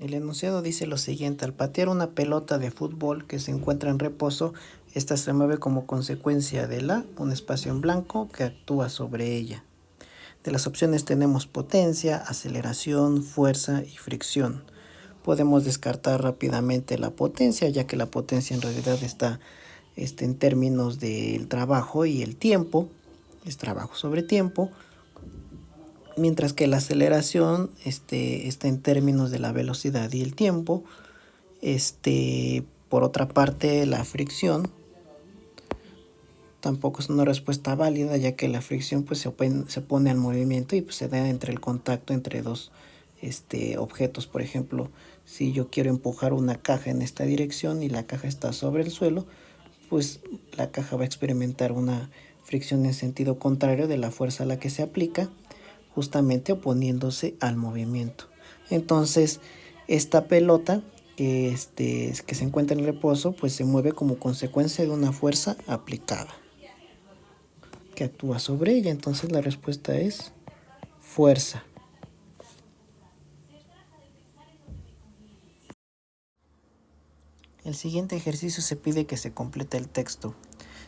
El enunciado dice lo siguiente: al patear una pelota de fútbol que se encuentra en reposo, esta se mueve como consecuencia de un espacio en blanco que actúa sobre ella. De las opciones tenemos potencia, aceleración, fuerza y fricción. Podemos descartar rápidamente la potencia, ya que la potencia en realidad está en términos del trabajo y el tiempo, es trabajo sobre tiempo, mientras que la aceleración está en términos de la velocidad y el tiempo. Por otra parte, la fricción tampoco es una respuesta válida, ya que la fricción pues se pone al movimiento y pues se da entre el contacto entre dos objetos. Por ejemplo, si yo quiero empujar una caja en esta dirección y la caja está sobre el suelo, pues la caja va a experimentar una fricción en sentido contrario de la fuerza a la que se aplica, justamente oponiéndose al movimiento. Entonces, esta pelota que se encuentra en reposo, pues se mueve como consecuencia de una fuerza aplicada que actúa sobre ella. Entonces la respuesta es fuerza. El siguiente ejercicio se pide que se complete el texto.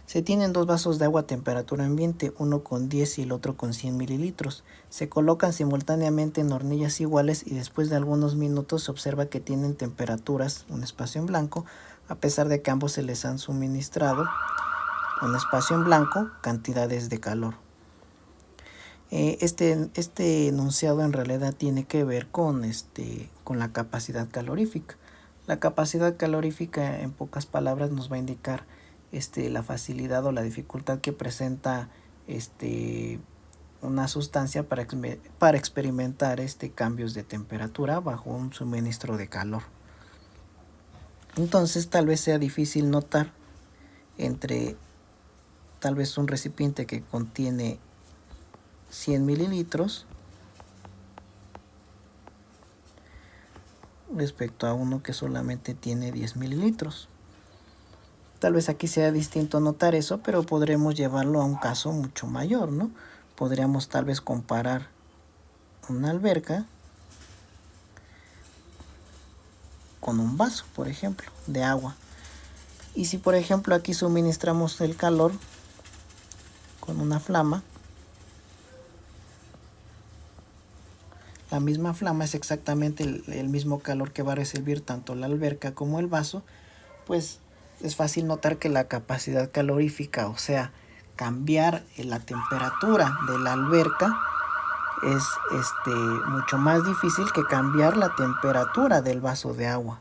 Se tienen dos vasos de agua a temperatura ambiente, uno con 10 y el otro con 100 mililitros. Se colocan simultáneamente en hornillas iguales y después de algunos minutos se observa que tienen temperaturas, un espacio en blanco, a pesar de que ambos se les han suministrado un espacio en blanco, cantidades de calor. Este enunciado en realidad tiene que ver con la capacidad calorífica. La capacidad calorífica, en pocas palabras, nos va a indicar la facilidad o la dificultad que presenta una sustancia para experimentar cambios de temperatura bajo un suministro de calor. Entonces tal vez sea difícil notar entre tal vez un recipiente que contiene 100 mililitros respecto a uno que solamente tiene 10 mililitros. Tal vez aquí sea distinto notar eso, pero podremos llevarlo a un caso mucho mayor, ¿no? Podríamos tal vez comparar una alberca con un vaso, por ejemplo, de agua. Y si por ejemplo aquí suministramos el calor con una flama, la misma flama es exactamente el mismo calor que va a recibir tanto la alberca como el vaso, pues es fácil notar que la capacidad calorífica, o sea, cambiar la temperatura de la alberca, es mucho más difícil que cambiar la temperatura del vaso de agua.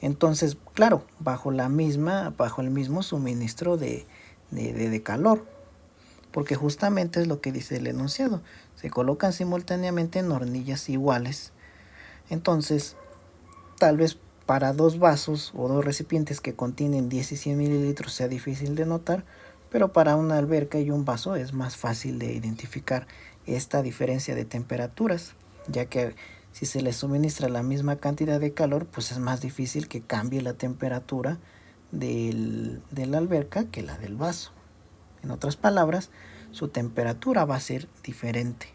Entonces, claro, bajo el mismo suministro de calor, porque justamente es lo que dice el enunciado, se colocan simultáneamente en hornillas iguales. Entonces, tal vez para dos vasos o dos recipientes que contienen 10 y 100 mililitros sea difícil de notar, pero para una alberca y un vaso es más fácil de identificar esta diferencia de temperaturas, ya que si se les suministra la misma cantidad de calor, pues es más difícil que cambie la temperatura de la alberca que la del vaso. En otras palabras, su temperatura va a ser diferente.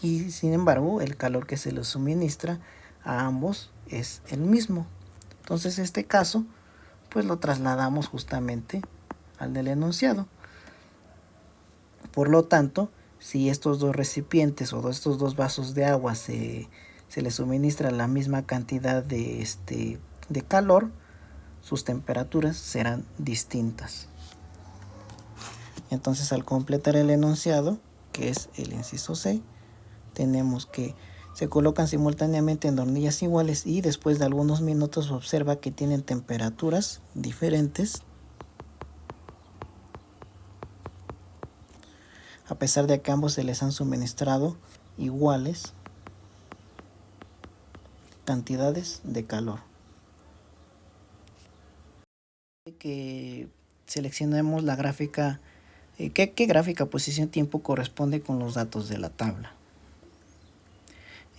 Y sin embargo, el calor que se les suministra a ambos es el mismo. Entonces este caso pues lo trasladamos justamente al del enunciado. Por lo tanto, si estos dos recipientes o estos dos vasos de agua se les suministra la misma cantidad de calor, sus temperaturas serán distintas. Entonces, al completar el enunciado, que es el inciso C, tenemos que se colocan simultáneamente en hornillas iguales y después de algunos minutos observa que tienen temperaturas diferentes, a pesar de que ambos se les han suministrado iguales cantidades de calor. Que seleccionemos la gráfica, ¿qué gráfica posición-tiempo corresponde con los datos de la tabla?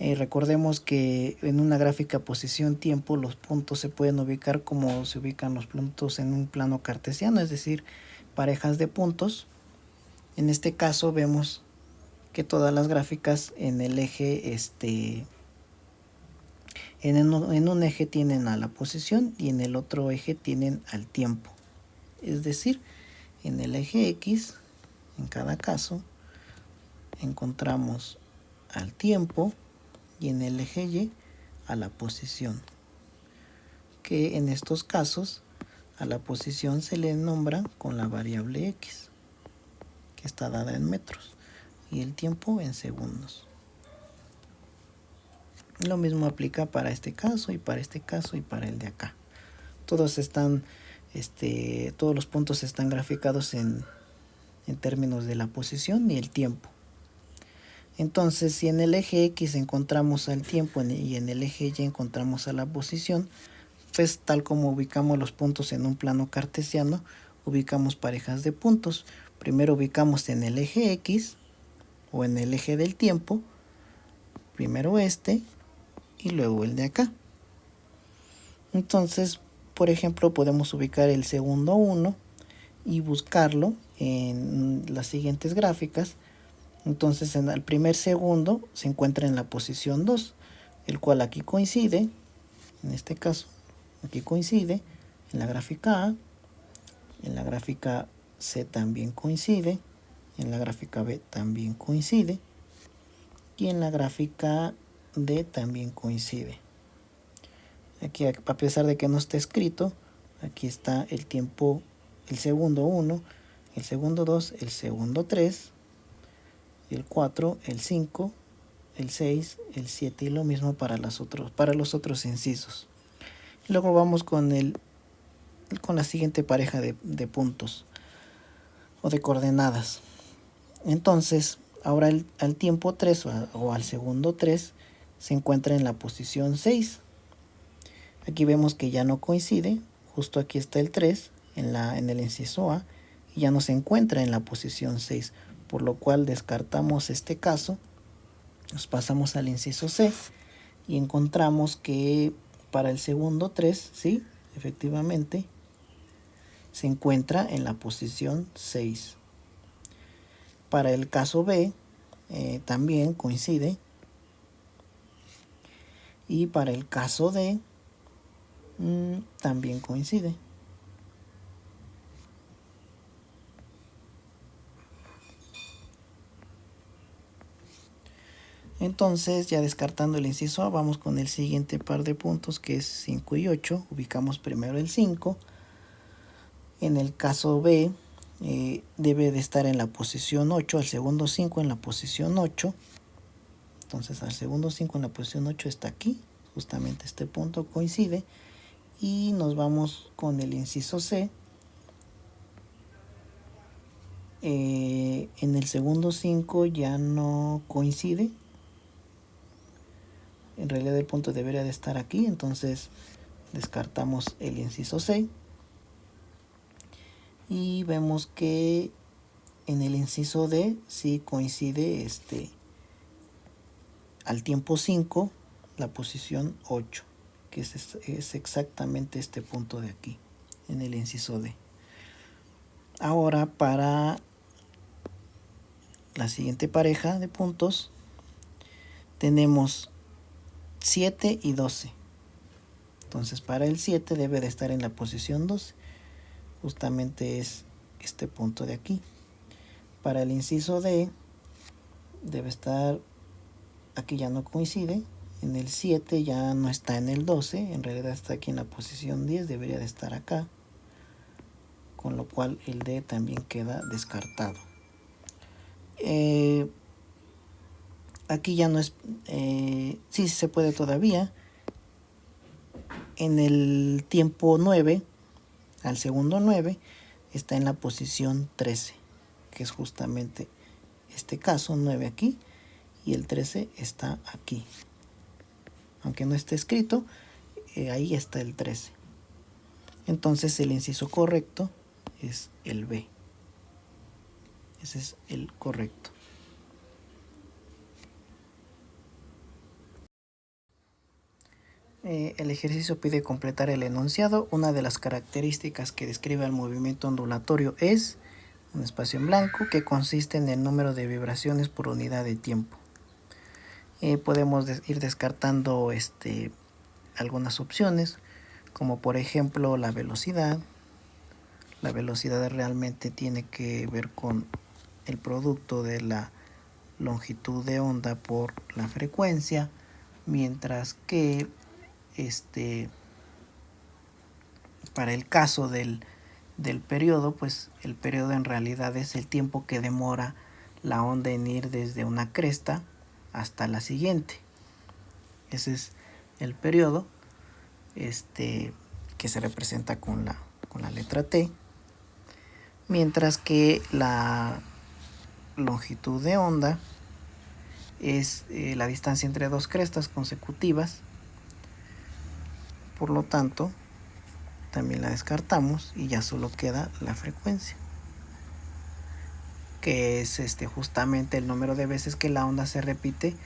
Recordemos que en una gráfica posición-tiempo los puntos se pueden ubicar como se ubican los puntos en un plano cartesiano, es decir, parejas de puntos. En este caso vemos que todas las gráficas en el eje En un eje tienen a la posición y en el otro eje tienen al tiempo. Es decir, en el eje X, en cada caso, encontramos al tiempo y en el eje Y a la posición. Que en estos casos a la posición se le nombra con la variable X, que está dada en metros, y el tiempo en segundos. Lo mismo aplica para este caso y para este caso y para el de acá. Todos los puntos están graficados en términos de la posición y el tiempo. Entonces, si en el eje X encontramos al tiempo y en el eje Y encontramos a la posición, pues tal como ubicamos los puntos en un plano cartesiano, ubicamos parejas de puntos. Primero ubicamos en el eje X o en el eje del tiempo, primero este y luego el de acá. Entonces, por ejemplo, podemos ubicar el segundo 1 y buscarlo en las siguientes gráficas. Entonces, en el primer segundo se encuentra en la posición 2, el cual aquí coincide, en este caso, aquí coincide, en la gráfica A, en la gráfica C también coincide, en la gráfica B también coincide, y en la gráfica D también coincide. Aquí, a pesar de que no está escrito, aquí está el tiempo, el segundo 1, el segundo 2, el segundo 3, el 4, el 5, el 6, el 7 y lo mismo para los otros incisos. Luego vamos con la siguiente pareja de puntos o de coordenadas. Entonces, ahora al tiempo 3 o al segundo 3 se encuentra en la posición 6. Aquí vemos que ya no coincide, justo aquí está el 3 en el inciso A y ya no se encuentra en la posición 6, por lo cual descartamos este caso, nos pasamos al inciso C y encontramos que para el segundo 3, sí, efectivamente, se encuentra en la posición 6. Para el caso B también coincide. Y para el caso D también coincide. Entonces, ya descartando el inciso A, vamos con el siguiente par de puntos, que es 5 y 8. Ubicamos primero el 5. En el caso B, debe de estar en la posición 8, al segundo 5 en la posición 8. Entonces, al segundo 5 en la posición 8 está aquí. Justamente este punto coincide. Y nos vamos con el inciso C. En el segundo 5 ya no coincide. En realidad el punto debería de estar aquí, entonces descartamos el inciso C. Y vemos que en el inciso D sí coincide al tiempo 5 la posición 8, que es exactamente este punto de aquí, en el inciso D. Ahora para la siguiente pareja de puntos tenemos 7 y 12. Entonces para el 7 debe de estar en la posición 12. Justamente es este punto de aquí. Para el inciso D debe estar, aquí ya no coincide, en el 7 ya no está en el 12, en realidad está aquí en la posición 10, debería de estar acá, con lo cual el D también queda descartado. Aquí ya no es, sí se puede todavía. En el tiempo 9, al segundo 9, está en la posición 13, que es justamente este caso, 9 aquí, y el 13 está aquí. Aunque no esté escrito, ahí está el 13. Entonces el inciso correcto es el B. Ese es el correcto. El ejercicio pide completar el enunciado. Una de las características que describe el movimiento ondulatorio es un espacio en blanco que consiste en el número de vibraciones por unidad de tiempo. Podemos ir descartando algunas opciones, como por ejemplo la velocidad. La velocidad realmente tiene que ver con el producto de la longitud de onda por la frecuencia, mientras que para el caso del periodo, pues el periodo en realidad es el tiempo que demora la onda en ir desde una cresta hasta la siguiente. Ese es el periodo, que se representa con la letra T, mientras que la longitud de onda es la distancia entre dos crestas consecutivas. Por lo tanto, también la descartamos y ya solo queda la frecuencia, que es justamente el número de veces que la onda se repite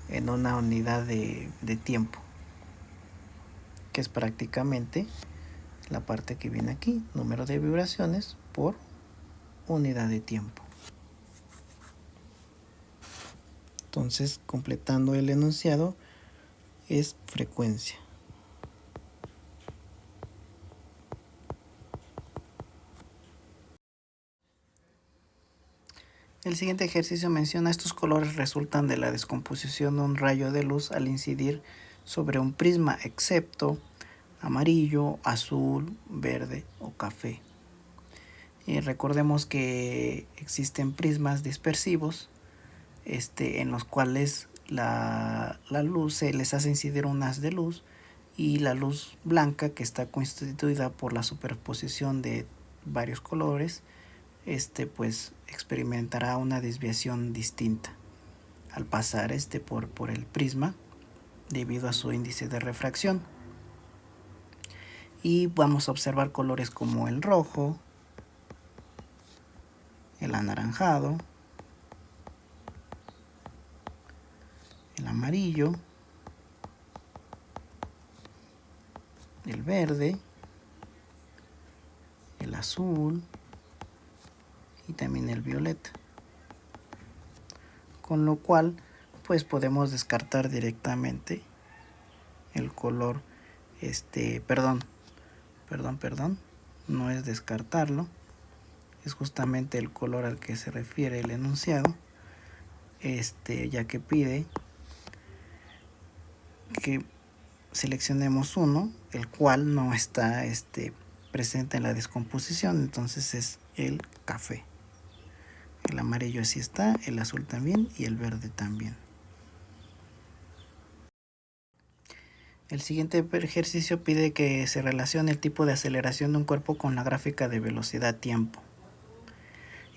en una unidad de tiempo, que es prácticamente la parte que viene aquí, número de vibraciones por unidad de tiempo. Entonces, completando el enunciado, es frecuencia. El siguiente ejercicio menciona: estos colores resultan de la descomposición de un rayo de luz al incidir sobre un prisma, excepto amarillo, azul, verde o café. Y recordemos que existen prismas dispersivos, en los cuales la luz se les hace incidir un haz de luz, y la luz blanca, que está constituida por la superposición de varios colores, pues experimentará una desviación distinta al pasar por el prisma debido a su índice de refracción. Y vamos a observar colores como el rojo, el anaranjado, el amarillo, el verde, el azul y también el violeta. Con lo cual, pues podemos descartar directamente el color, no es descartarlo, es justamente el color al que se refiere el enunciado, ya que pide que seleccionemos uno, el cual no está presente en la descomposición, entonces es el café. El amarillo sí está, el azul también y el verde también. El siguiente ejercicio pide que se relacione el tipo de aceleración de un cuerpo con la gráfica de velocidad-tiempo.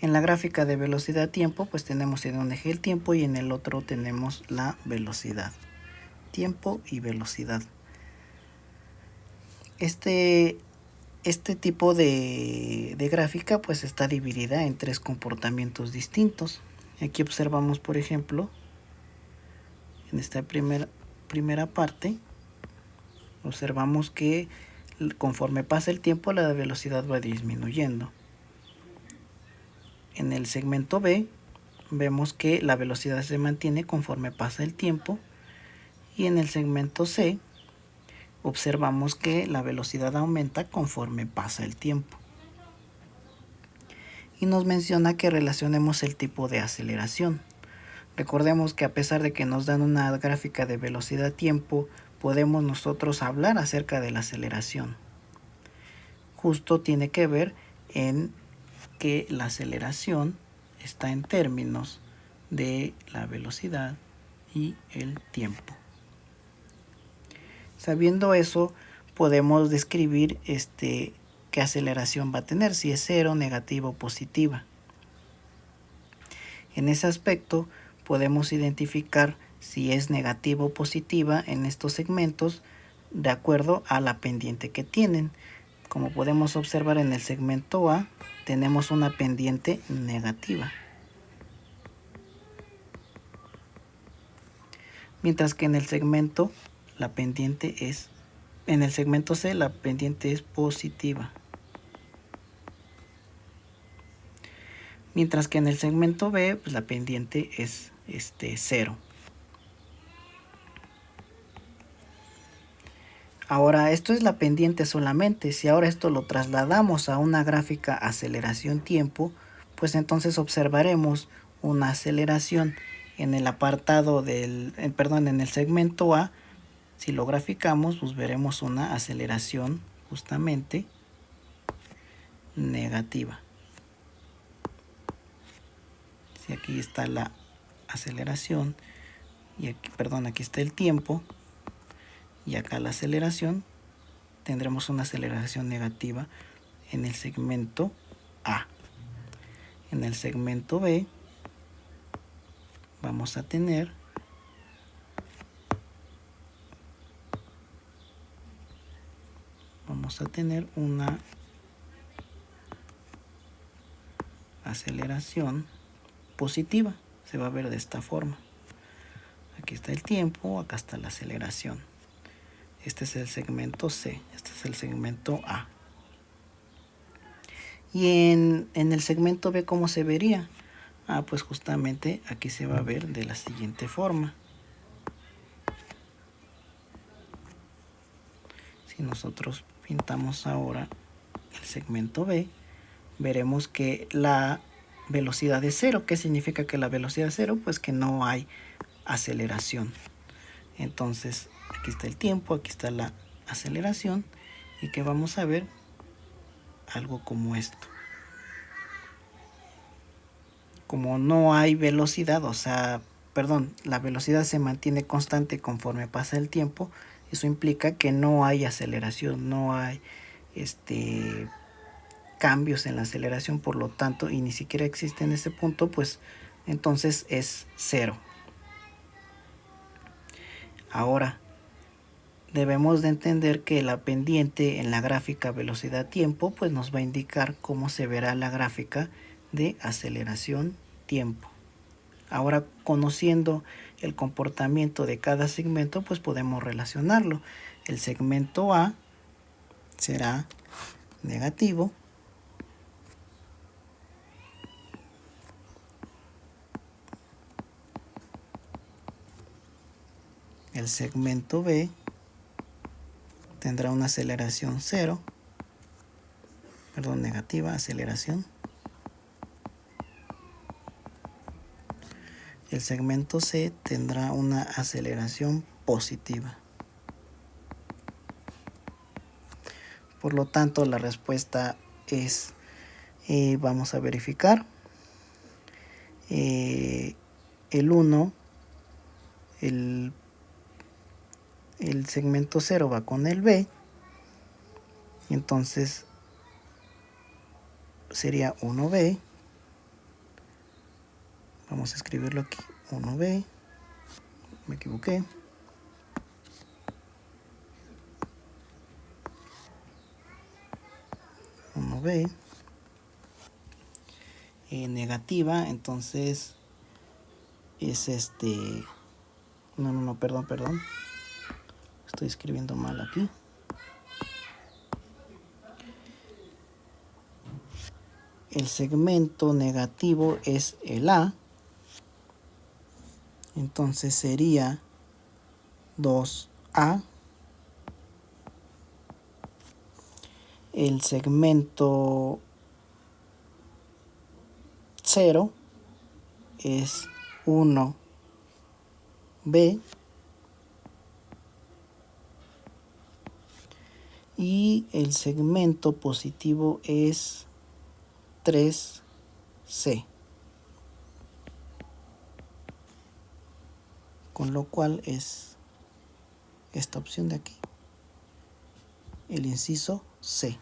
En la gráfica de velocidad-tiempo, pues tenemos en un eje el tiempo y en el otro tenemos la velocidad. Tiempo y velocidad. Este tipo de gráfica pues está dividida en tres comportamientos distintos. Aquí observamos, por ejemplo, en esta primera parte, observamos que conforme pasa el tiempo la velocidad va disminuyendo. En el segmento B vemos que la velocidad se mantiene conforme pasa el tiempo, y en el segmento C observamos que la velocidad aumenta conforme pasa el tiempo. Y nos menciona que relacionemos el tipo de aceleración. Recordemos que a pesar de que nos dan una gráfica de velocidad-tiempo, podemos nosotros hablar acerca de la aceleración. Justo tiene que ver en que la aceleración está en términos de la velocidad y el tiempo. Sabiendo eso, podemos describir qué aceleración va a tener, si es cero, negativa o positiva. En ese aspecto podemos identificar si es negativa o positiva en estos segmentos de acuerdo a la pendiente que tienen. Como podemos observar, en el segmento A tenemos una pendiente negativa, mientras que en el segmento en el segmento C la pendiente es positiva, mientras que en el segmento B pues la pendiente es 0. Ahora, esto es la pendiente solamente. Si ahora esto lo trasladamos a una gráfica aceleración-tiempo, pues entonces observaremos una aceleración en el apartado en el segmento A. Si lo graficamos, pues veremos una aceleración justamente negativa. Si aquí está la aceleración y aquí, aquí está el tiempo y acá la aceleración, tendremos una aceleración negativa en el segmento A. En el segmento B vamos a tener una aceleración positiva. Se va a ver de esta forma. Aquí está el tiempo, acá está la aceleración. Este es el segmento C, este es el segmento A. Y en el segmento B, ¿cómo se vería? Pues justamente aquí se va a ver de la siguiente forma. Si nosotros pintamos ahora el segmento B, veremos que la velocidad es cero. ¿Qué significa que la velocidad es cero? Pues que no hay aceleración. Entonces aquí está el tiempo, aquí está la aceleración y que vamos a ver algo como esto. Como no hay velocidad, la velocidad se mantiene constante conforme pasa el tiempo, eso implica que no hay aceleración, no hay cambios en la aceleración, por lo tanto, y ni siquiera existe en ese punto, pues entonces es cero. Ahora, debemos de entender que la pendiente en la gráfica velocidad-tiempo, pues nos va a indicar cómo se verá la gráfica de aceleración-tiempo. Ahora, conociendo el comportamiento de cada segmento, pues podemos relacionarlo. El segmento A será negativo. El segmento B tendrá una aceleración negativa, aceleración. El segmento C tendrá una aceleración positiva. Por lo tanto, la respuesta es, vamos a verificar, el 1, el segmento 0 va con el B, entonces sería 1B. Vamos a escribirlo aquí, 1B, me equivoqué. B negativa, entonces es perdón, estoy escribiendo mal aquí. El segmento negativo es el A, entonces sería 2A. El segmento 0 es 1B. Y el segmento positivo es 3C. Con lo cual es esta opción de aquí, el inciso C.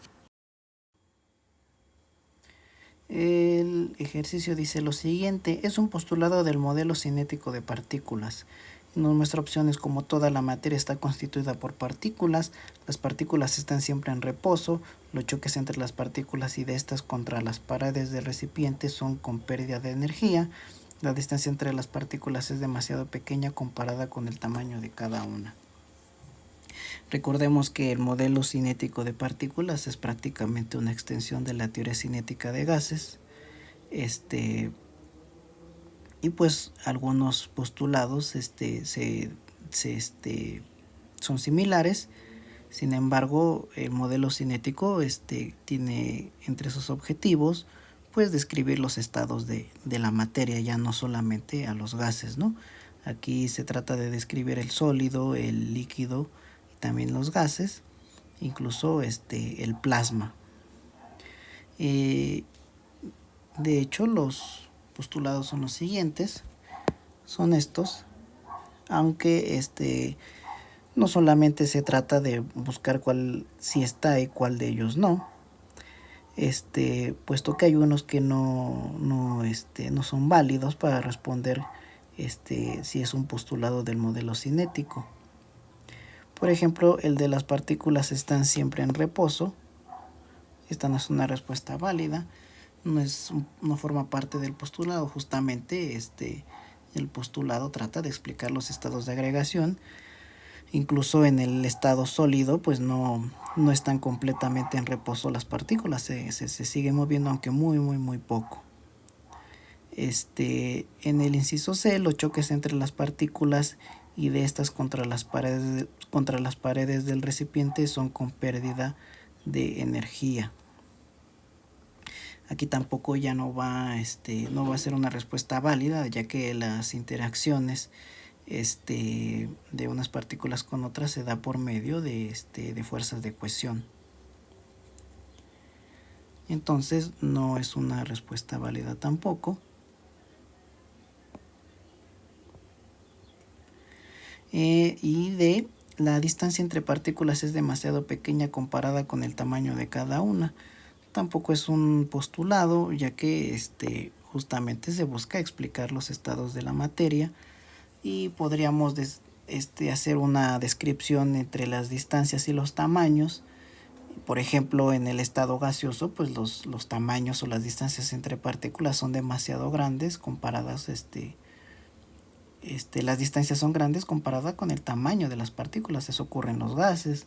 El ejercicio dice lo siguiente: es un postulado del modelo cinético de partículas. Nos muestra opciones como toda la materia está constituida por partículas, las partículas están siempre en reposo, los choques entre las partículas y de estas contra las paredes del recipiente son con pérdida de energía, la distancia entre las partículas es demasiado pequeña comparada con el tamaño de cada una. Recordemos que el modelo cinético de partículas es prácticamente una extensión de la teoría cinética de gases. Y pues algunos postulados son similares. Sin embargo, el modelo cinético tiene entre sus objetivos pues describir los estados de la materia, ya no solamente a los gases, ¿no? Aquí se trata de describir el sólido, el líquido y también los gases, incluso el plasma. De hecho, los postulados son los siguientes, son estos, aunque no solamente se trata de buscar cuál sí está y cuál de ellos no, puesto que hay unos que no son válidos para responder si es un postulado del modelo cinético. Por ejemplo, el de las partículas están siempre en reposo. Esta no es una respuesta válida, no forma parte del postulado. Justamente el postulado trata de explicar los estados de agregación. Incluso en el estado sólido pues no están completamente en reposo las partículas, se siguen moviendo, aunque muy poco. En el inciso C, los choques entre las partículas y de estas contra las paredes del recipiente son con pérdida de energía. Aquí tampoco ya no va a ser una respuesta válida, ya que las interacciones de unas partículas con otras se da por medio de fuerzas de cohesión. Entonces no es una respuesta válida tampoco. Y D, la distancia entre partículas es demasiado pequeña comparada con el tamaño de cada una. Tampoco es un postulado, ya que justamente se busca explicar los estados de la materia, y podríamos hacer una descripción entre las distancias y los tamaños. Por ejemplo, en el estado gaseoso, pues los tamaños o las distancias entre partículas son demasiado grandes comparadas, las distancias son grandes comparadas con el tamaño de las partículas. Eso ocurre en los gases.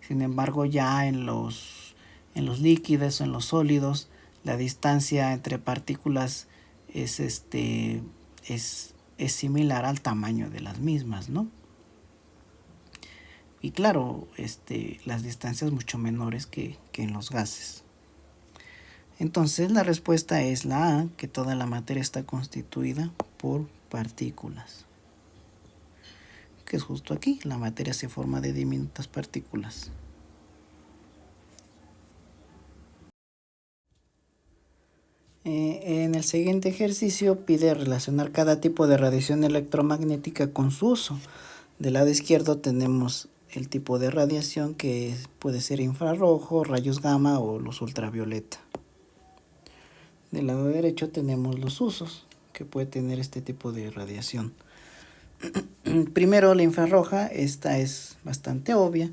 Sin embargo, ya en los líquidos o en los sólidos, la distancia entre partículas es similar al tamaño de las mismas, ¿no? Y claro, las distancias mucho menores que en los gases. Entonces la respuesta es la A, que toda la materia está constituida por partículas. Que es justo aquí, la materia se forma de diminutas partículas. En el siguiente ejercicio pide relacionar cada tipo de radiación electromagnética con su uso. Del lado izquierdo tenemos el tipo de radiación, que puede ser infrarrojo, rayos gamma o luz ultravioleta. Del lado derecho tenemos los usos que puede tener este tipo de radiación. Primero, la infrarroja. Esta es bastante obvia,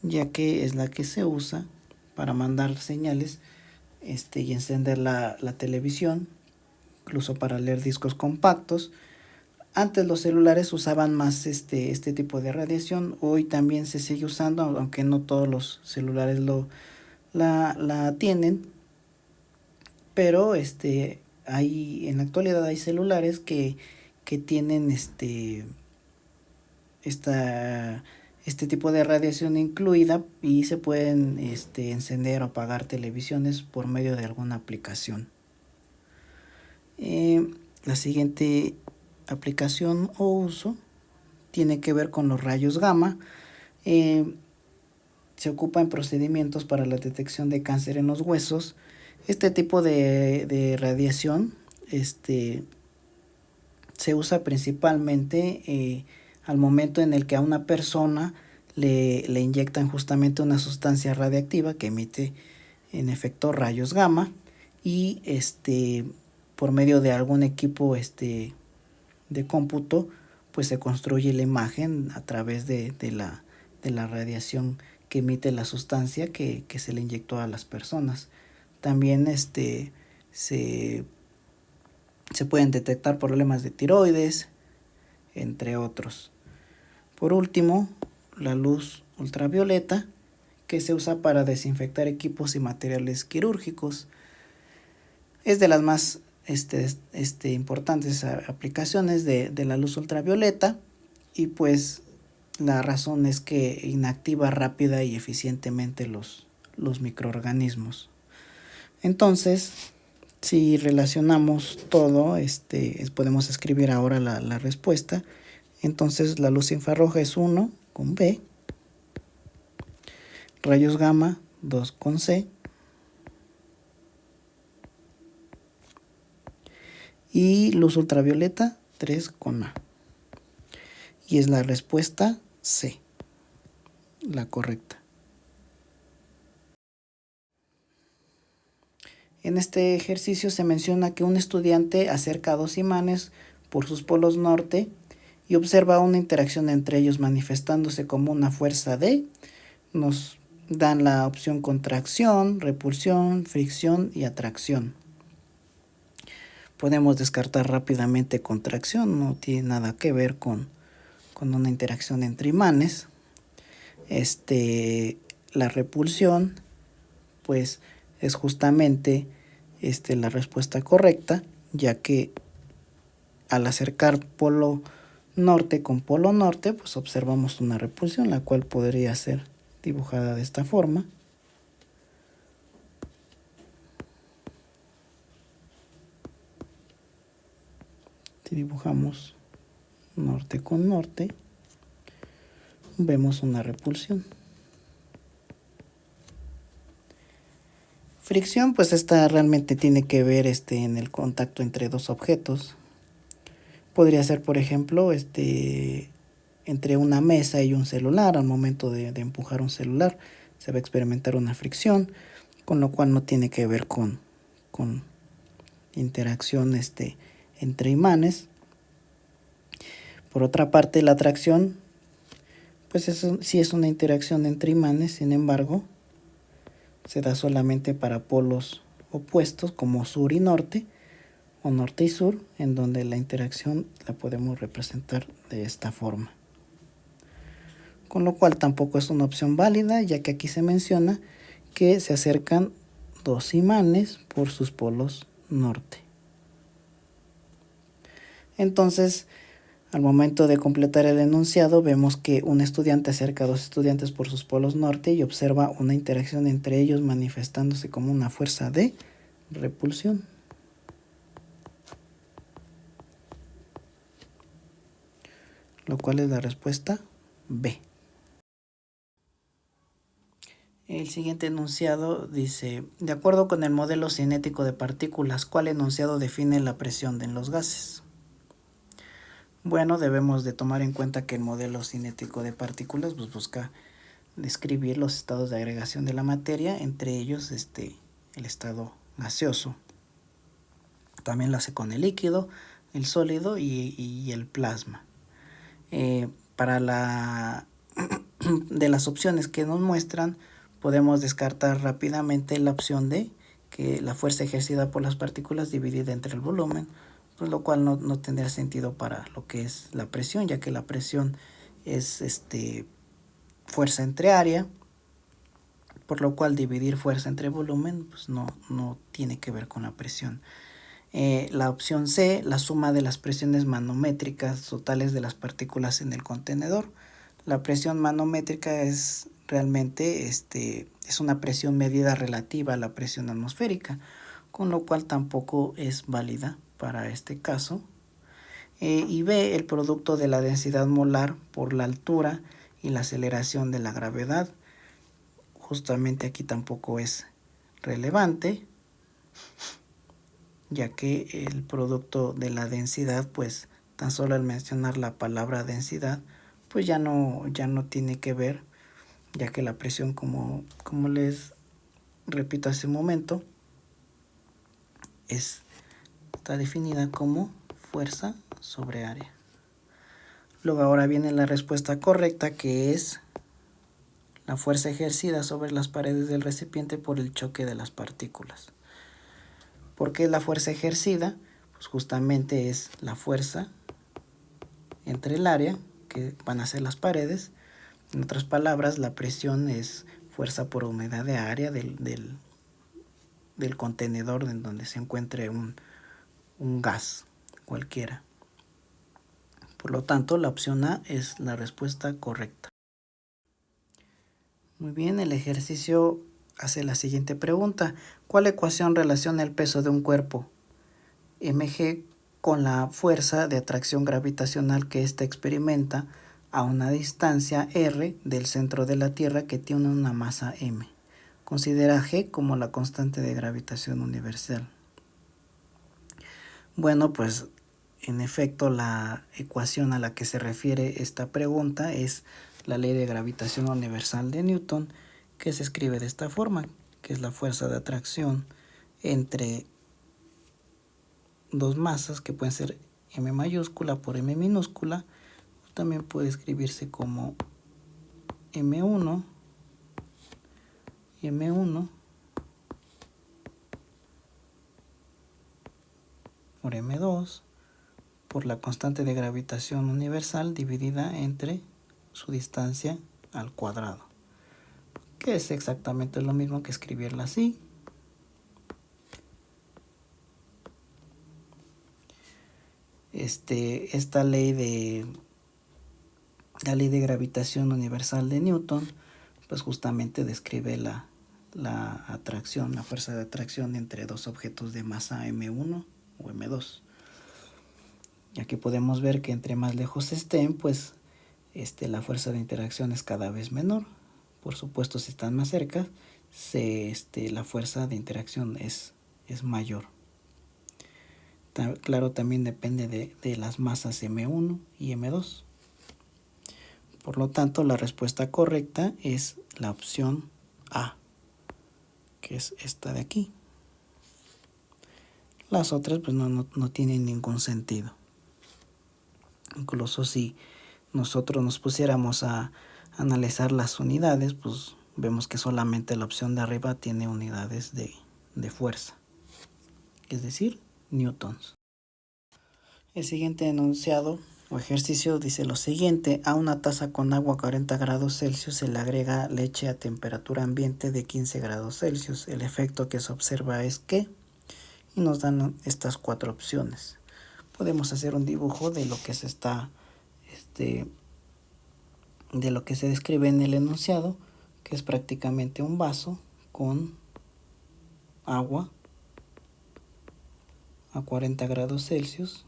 ya que es la que se usa para mandar señales y encender la televisión, incluso para leer discos compactos. Antes los celulares usaban más este tipo de radiación. Hoy también se sigue usando, aunque no todos los celulares la tienen. Pero en la actualidad hay celulares que tienen este tipo de radiación incluida, y se pueden encender o apagar televisiones por medio de alguna aplicación. La siguiente aplicación o uso tiene que ver con los rayos gamma. Se ocupa en procedimientos para la detección de cáncer en los huesos. Este tipo de radiación se usa principalmente al momento en el que a una persona le inyectan justamente una sustancia radiactiva que emite en efecto rayos gamma, y por medio de algún equipo de cómputo pues se construye la imagen a través de la radiación que emite la sustancia que se le inyectó a las personas. También se pueden detectar problemas de tiroides, entre otros. Por último, la luz ultravioleta, que se usa para desinfectar equipos y materiales quirúrgicos. Es de las más importantes aplicaciones de la luz ultravioleta, y pues La razón es que inactiva rápida y eficientemente los microorganismos. Entonces, si relacionamos todo, podemos escribir ahora la respuesta. Entonces la luz infrarroja es 1 con B, rayos gamma 2 con C y luz ultravioleta 3 con A. Y es la respuesta C, la correcta. En este ejercicio se menciona que un estudiante acerca 2 imanes por sus polos norte y observa una interacción entre ellos manifestándose como una fuerza D. Nos dan la opción contracción, repulsión, fricción y atracción. Podemos descartar rápidamente contracción, no tiene nada que ver con una interacción entre imanes. La repulsión, pues es justamente la respuesta correcta, ya que al acercar polo norte con polo norte, pues observamos una repulsión, la cual podría ser dibujada de esta forma. Si dibujamos norte con norte, vemos una repulsión. Fricción, pues esta realmente tiene que ver en el contacto entre dos objetos. Podría ser, por ejemplo, entre una mesa y un celular. Al momento de empujar un celular se va a experimentar una fricción, con lo cual no tiene que ver con interacción entre imanes. Por otra parte, la atracción, pues eso sí es una interacción entre imanes, sin embargo, se da solamente para polos opuestos como sur y norte, o norte y sur, en donde la interacción la podemos representar de esta forma. Con lo cual tampoco es una opción válida, ya que aquí se menciona que se acercan 2 imanes por sus polos norte. Entonces, al momento de completar el enunciado, vemos que un estudiante acerca a 2 estudiantes por sus polos norte y observa una interacción entre ellos manifestándose como una fuerza de repulsión. Lo cual es la respuesta B. El siguiente enunciado dice, de acuerdo con el modelo cinético de partículas, ¿cuál enunciado define la presión en los gases? Bueno, debemos de tomar en cuenta que el modelo cinético de partículas pues, busca describir los estados de agregación de la materia, entre ellos el estado gaseoso. También lo hace con el líquido, el sólido y el plasma. Para de las opciones que nos muestran, podemos descartar rápidamente la opción de que la fuerza ejercida por las partículas dividida entre el volumen, pues lo cual no tendría sentido para lo que es la presión, ya que la presión es fuerza entre área, por lo cual dividir fuerza entre volumen pues no tiene que ver con la presión. La opción C, la suma de las presiones manométricas totales de las partículas en el contenedor. La presión manométrica es realmente es una presión medida relativa a la presión atmosférica, con lo cual tampoco es válida para este caso. Y B, el producto de la densidad molar por la altura y la aceleración de la gravedad. Justamente aquí tampoco es relevante, ya que el producto de la densidad, pues tan solo al mencionar la palabra densidad, pues ya no tiene que ver, ya que la presión, como les repito hace un momento, está definida como fuerza sobre área. Luego ahora viene la respuesta correcta, que es la fuerza ejercida sobre las paredes del recipiente por el choque de las partículas. ¿Por qué la fuerza ejercida? Pues justamente es la fuerza entre el área, que van a ser las paredes. En otras palabras, la presión es fuerza por unidad de área del contenedor en donde se encuentre un gas cualquiera. Por lo tanto, la opción A es la respuesta correcta. Muy bien, el ejercicio hace la siguiente pregunta. ¿Cuál ecuación relaciona el peso de un cuerpo mg con la fuerza de atracción gravitacional que éste experimenta a una distancia r del centro de la Tierra que tiene una masa m? Considera g como la constante de gravitación universal. Bueno, pues en efecto la ecuación a la que se refiere esta pregunta es la ley de gravitación universal de Newton, que se escribe de esta forma, que es la fuerza de atracción entre dos masas que pueden ser m mayúscula por m minúscula. También puede escribirse como m1 y m1 por m2 por la constante de gravitación universal dividida entre su distancia al cuadrado, que es exactamente lo mismo que escribirla así. Esta ley de la ley de gravitación universal de Newton, pues justamente describe la atracción, la fuerza de atracción entre dos objetos de masa m1 o m2. Y aquí podemos ver que entre más lejos estén, pues la fuerza de interacción es cada vez menor. Por supuesto, si están más cerca, la fuerza de interacción es mayor. Claro, también depende de las masas m1 y m2. Por lo tanto, la respuesta correcta es la opción A, que es esta de aquí. Las otras pues no tienen ningún sentido. Incluso si nosotros nos pusiéramos a analizar las unidades, pues vemos que solamente la opción de arriba tiene unidades de fuerza, es decir, newtons. El siguiente enunciado o ejercicio dice lo siguiente: a una taza con agua a 40 grados Celsius se le agrega leche a temperatura ambiente de 15 grados Celsius. El efecto que se observa es que, y nos dan estas 4 opciones. Podemos hacer un dibujo de lo que se está, de lo que se describe en el enunciado, que es prácticamente un vaso con agua a 40 grados Celsius,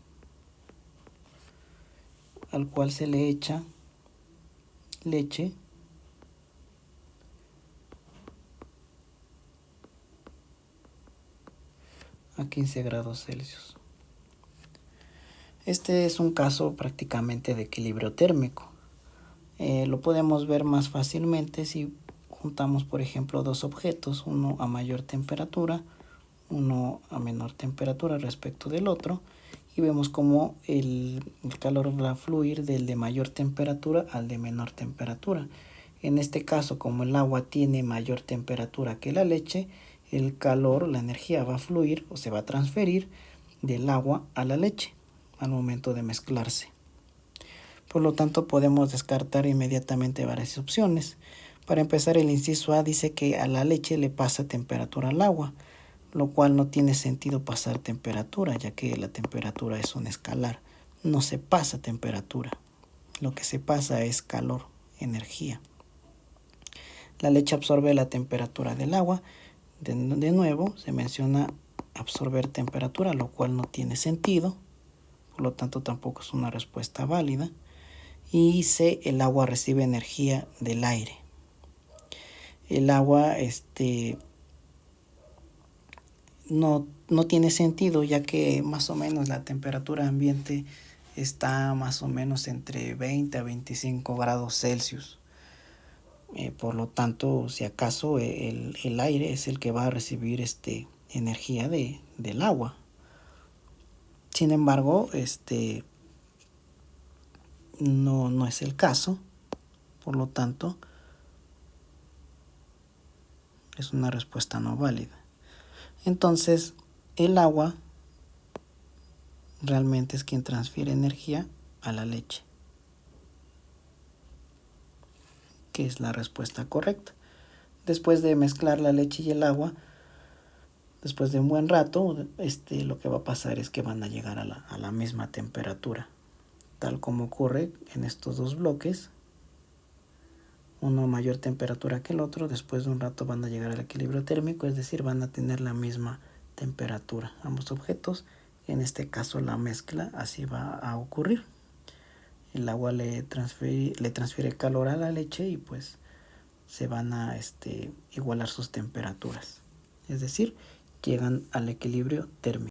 al cual se le echa leche a 15 grados Celsius. Este es un caso prácticamente de equilibrio térmico. Lo podemos ver más fácilmente si juntamos, por ejemplo, dos objetos, uno a mayor temperatura, uno a menor temperatura respecto del otro, y vemos cómo el calor va a fluir del de mayor temperatura al de menor temperatura. En este caso, como el agua tiene mayor temperatura que la leche, el calor, la energía va a fluir o se va a transferir del agua a la leche al momento de mezclarse. Por lo tanto, podemos descartar inmediatamente varias opciones. Para empezar, el inciso A dice que a la leche le pasa temperatura al agua, lo cual no tiene sentido pasar temperatura, ya que la temperatura es un escalar. No se pasa temperatura, lo que se pasa es calor, energía. La leche absorbe la temperatura del agua. De nuevo, se menciona absorber temperatura, lo cual no tiene sentido, por lo tanto tampoco es una respuesta válida. Y C, el agua recibe energía del aire. El agua no tiene sentido, ya que más o menos la temperatura ambiente está más o menos entre 20 a 25 grados Celsius. Por lo tanto, si acaso el aire es el que va a recibir energía del agua. Sin embargo, no es el caso. Por lo tanto, es una respuesta no válida. Entonces, el agua realmente es quien transfiere energía a la leche, que es la respuesta correcta. Después de mezclar la leche y el agua, después de un buen rato, lo que va a pasar es que van a llegar a la misma temperatura. tal como ocurre en estos dos bloques, uno a mayor temperatura que el otro, después de un rato van a llegar al equilibrio térmico, es decir, van a tener la misma temperatura ambos objetos. En este caso la mezcla así va a ocurrir. El agua le transfiere calor a la leche y pues se van a igualar sus temperaturas, es decir, llegan al equilibrio térmico.